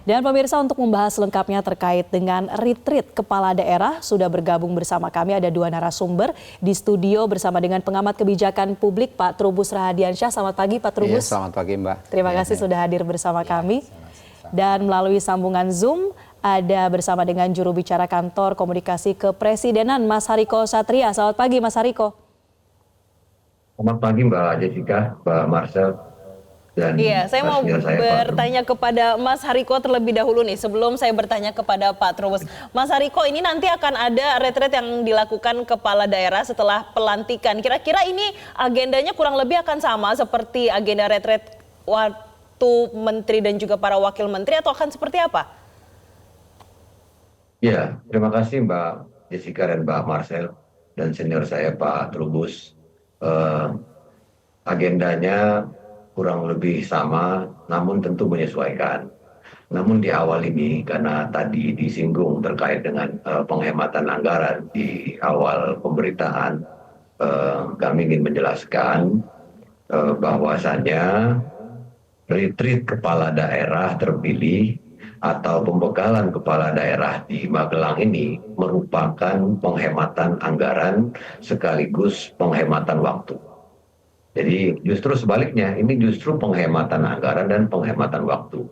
Dan pemirsa, untuk membahas lengkapnya terkait dengan retreat kepala daerah, sudah bergabung bersama kami ada dua narasumber di studio bersama dengan pengamat kebijakan publik Pak Trubus Rahadiansyah. Selamat pagi Pak Trubus. Iya, selamat pagi Mbak. Terima kasih sudah hadir bersama kami. Dan melalui sambungan Zoom ada bersama dengan juru bicara kantor komunikasi kepresidenan Mas Hariko Satria. Selamat pagi Mas Hariko. Selamat pagi Mbak Jessica, Mbak Marcel. Iya, saya mau bertanya kepada Mas Hariko terlebih dahulu nih sebelum saya bertanya kepada Pak Trubus. Mas Hariko, ini nanti akan ada retret yang dilakukan kepala daerah setelah pelantikan. Kira-kira ini agendanya kurang lebih akan sama seperti agenda retret waktu menteri dan juga para wakil menteri atau akan seperti apa? Ya, terima kasih Mbak Jessica dan Mbak Marcel dan senior saya Pak Trubus. Agendanya kurang lebih sama, namun tentu menyesuaikan. Namun di awal ini, karena tadi disinggung terkait dengan penghematan anggaran di awal pemberitaan, kami ingin menjelaskan bahwasannya retreat kepala daerah terpilih atau pembekalan kepala daerah di Magelang ini merupakan penghematan anggaran sekaligus penghematan waktu. Jadi justru sebaliknya, ini justru penghematan anggaran dan penghematan waktu.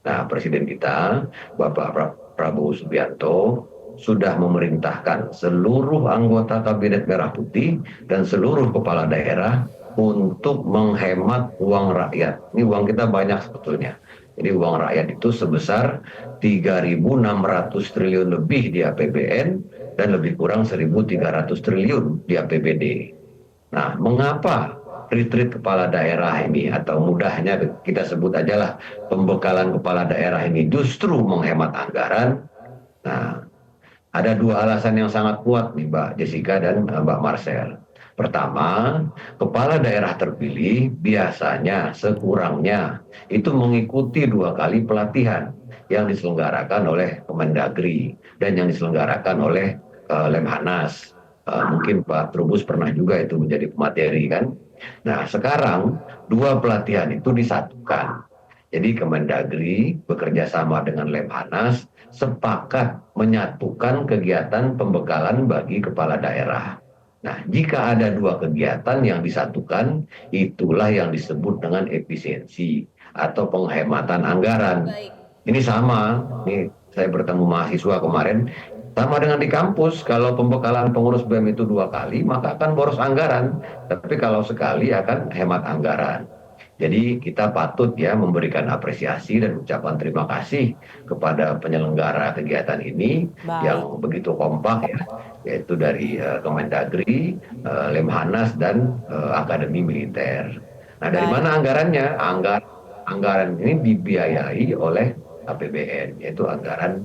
Nah, Presiden kita, Bapak Prabowo Subianto, sudah memerintahkan seluruh anggota Kabinet Merah Putih dan seluruh kepala daerah untuk menghemat uang rakyat. Ini uang kita banyak sebetulnya. Jadi uang rakyat itu sebesar 3.600 triliun lebih di APBN dan lebih kurang 1.300 triliun di APBD. Nah, mengapa retreat kepala daerah ini, atau mudahnya kita sebut aja lah pembekalan kepala daerah ini justru menghemat anggaran? Nah, ada dua alasan yang sangat kuat nih Mbak Jessica dan Mbak Marcel. Pertama, kepala daerah terpilih biasanya sekurangnya itu mengikuti 2 kali pelatihan yang diselenggarakan oleh Kemendagri dan yang diselenggarakan oleh Lemhanas. Mungkin Pak Trubus pernah juga itu menjadi pemateri kan. Nah, sekarang 2 pelatihan itu disatukan. Jadi Kemendagri bekerja sama dengan Lemhanas sepakat menyatukan kegiatan pembekalan bagi kepala daerah. Nah, jika ada 2 kegiatan yang disatukan, itulah yang disebut dengan efisiensi atau penghematan anggaran. Ini sama, nih saya bertemu mahasiswa kemarin, sama dengan di kampus, kalau pembekalan pengurus BEM itu 2 kali, maka akan boros anggaran. Tapi kalau sekali akan hemat anggaran. Jadi kita patut ya memberikan apresiasi dan ucapan terima kasih kepada penyelenggara kegiatan ini yang begitu kompak ya, yaitu dari Kemendagri, Lemhanas dan Akademi Militer. Nah, dari mana anggarannya? Anggaran ini dibiayai oleh APBN, yaitu anggaran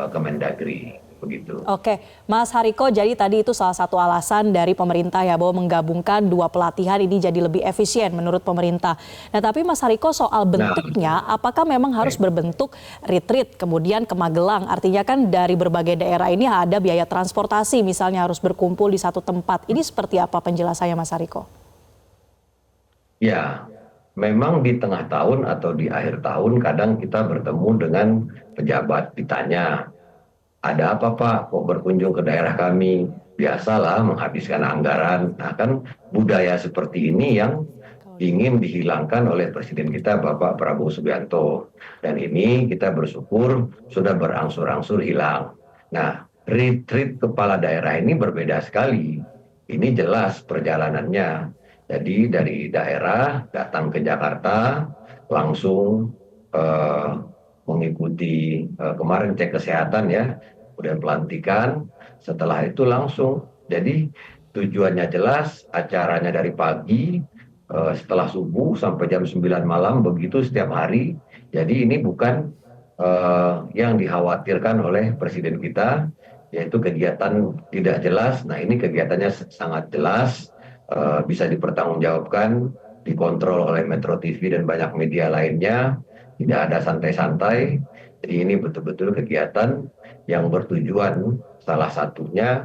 Kemendagri. Begitu. Oke, Mas Hariko, jadi tadi itu salah satu alasan dari pemerintah ya bahwa menggabungkan 2 pelatihan ini jadi lebih efisien menurut pemerintah. Nah, tapi Mas Hariko soal bentuknya, apakah memang harus berbentuk retreat kemudian ke Magelang? Artinya kan dari berbagai daerah ini ada biaya transportasi, misalnya harus berkumpul di satu tempat. Ini seperti apa penjelasannya Mas Hariko? Ya, memang di tengah tahun atau di akhir tahun kadang kita bertemu dengan pejabat, ditanya, ada apa Pak, kok berkunjung ke daerah kami? Biasalah menghabiskan anggaran. Nah, kan budaya seperti ini yang ingin dihilangkan oleh Presiden kita Bapak Prabowo Subianto. Dan ini kita bersyukur sudah berangsur-angsur hilang. Nah, retreat kepala daerah ini berbeda sekali. Ini jelas perjalanannya. Jadi dari daerah datang ke Jakarta, langsung mengikuti kemarin cek kesehatan ya, kemudian pelantikan, setelah itu langsung. Jadi tujuannya jelas, acaranya dari pagi setelah subuh sampai jam 9 malam, begitu setiap hari. Jadi ini bukan yang dikhawatirkan oleh Presiden kita, yaitu kegiatan tidak jelas. Nah, ini kegiatannya sangat jelas, bisa dipertanggungjawabkan, dikontrol oleh Metro TV dan banyak media lainnya. Tidak ada santai-santai. Jadi ini betul-betul kegiatan yang bertujuan salah satunya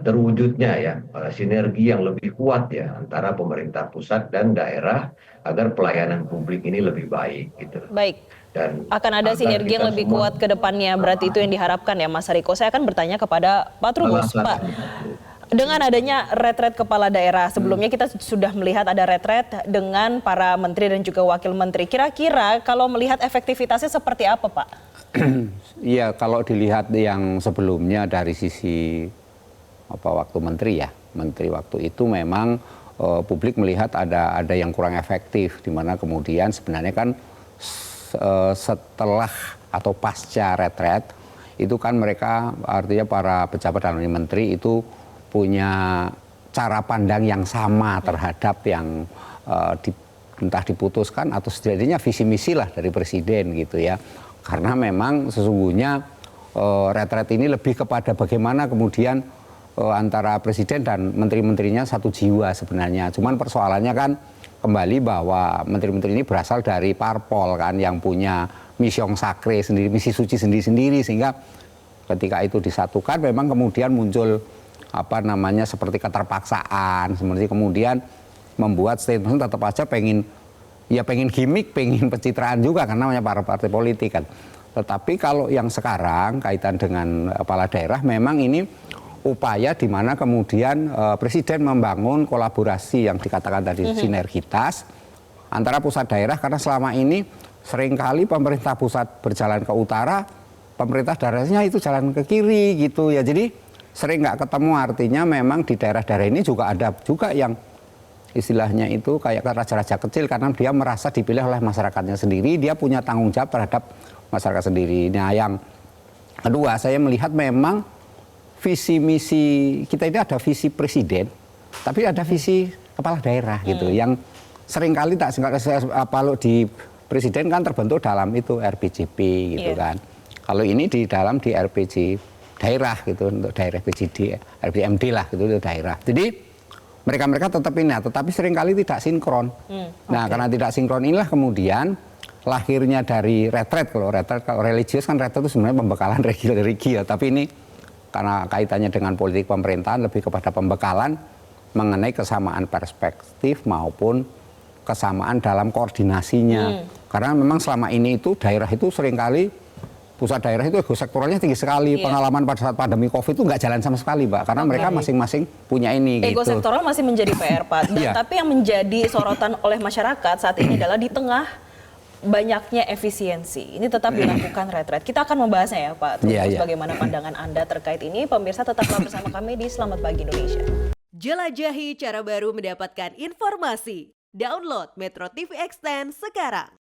terwujudnya ya sinergi yang lebih kuat ya antara pemerintah pusat dan daerah agar pelayanan publik ini lebih baik gitu. Baik. Dan Akan ada agar sinergi yang kita lebih semua kuat ke depannya, berarti itu yang diharapkan ya Mas Hariko. Saya akan bertanya kepada Pak salah Trubus. Pak, satu. dengan adanya retret kepala daerah, sebelumnya kita sudah melihat ada retret dengan para menteri dan juga wakil menteri. Kira-kira kalau melihat efektivitasnya seperti apa Pak? Iya, kalau dilihat yang sebelumnya dari sisi waktu menteri ya, menteri waktu itu memang publik melihat ada yang kurang efektif, di mana kemudian sebenarnya kan setelah atau pasca retret itu kan mereka, artinya para pejabat dalam ini menteri itu punya cara pandang yang sama terhadap yang entah diputuskan atau setidaknya visi misi lah dari presiden gitu ya. Karena memang sesungguhnya retret ini lebih kepada bagaimana kemudian antara presiden dan menteri-menterinya satu jiwa sebenarnya. Cuman persoalannya kan kembali bahwa menteri-menteri ini berasal dari parpol kan yang punya misyong sakre sendiri, misi suci sendiri-sendiri, sehingga ketika itu disatukan memang kemudian muncul seperti keterpaksaan, seperti kemudian membuat statement tetap aja pengen gimmick, pengen pencitraan juga karena namanya para partai politik kan. Tetapi kalau yang sekarang kaitan dengan kepala daerah memang ini upaya di mana kemudian presiden membangun kolaborasi yang dikatakan tadi sinergitas antara pusat daerah, karena selama ini seringkali pemerintah pusat berjalan ke utara, pemerintah daerahnya itu jalan ke kiri gitu ya. Jadi sering nggak ketemu, artinya memang di daerah-daerah ini juga ada juga yang istilahnya itu kayak raja-raja kecil karena dia merasa dipilih oleh masyarakatnya sendiri, dia punya tanggung jawab terhadap masyarakat sendiri. Nah yang kedua saya melihat memang visi misi kita ini ada visi presiden, tapi ada visi kepala daerah gitu yang seringkali kalau di presiden kan terbentuk dalam itu RPJP gitu kan. Kalau ini di dalam di RPJ daerah gitu, untuk daerah PJD, RPMD lah gitu, itu daerah. Jadi mereka tetap ini, tetapi seringkali tidak sinkron. Nah karena tidak sinkron inilah kemudian lahirnya dari retret. Kalau religius kan retret itu sebenarnya pembekalan religi ya, tapi ini karena kaitannya dengan politik pemerintahan lebih kepada pembekalan mengenai kesamaan perspektif maupun kesamaan dalam koordinasinya. Karena memang selama ini itu daerah itu seringkali pusat daerah itu ego sektoralnya tinggi sekali. Pengalaman pada saat pandemi COVID itu nggak jalan sama sekali, Mbak. Karena mereka masing-masing punya ini. Ego gitu. sektoral masih menjadi PR, Pak. Tapi yang menjadi sorotan oleh masyarakat saat ini adalah di tengah banyaknya efisiensi. Ini tetap dilakukan retret. Kita akan membahasnya ya, Pak. Terus bagaimana pandangan Anda terkait ini. Pemirsa tetaplah bersama kami di Selamat Pagi Indonesia. Jelajahi cara baru mendapatkan informasi. Download Metro TV Extend sekarang.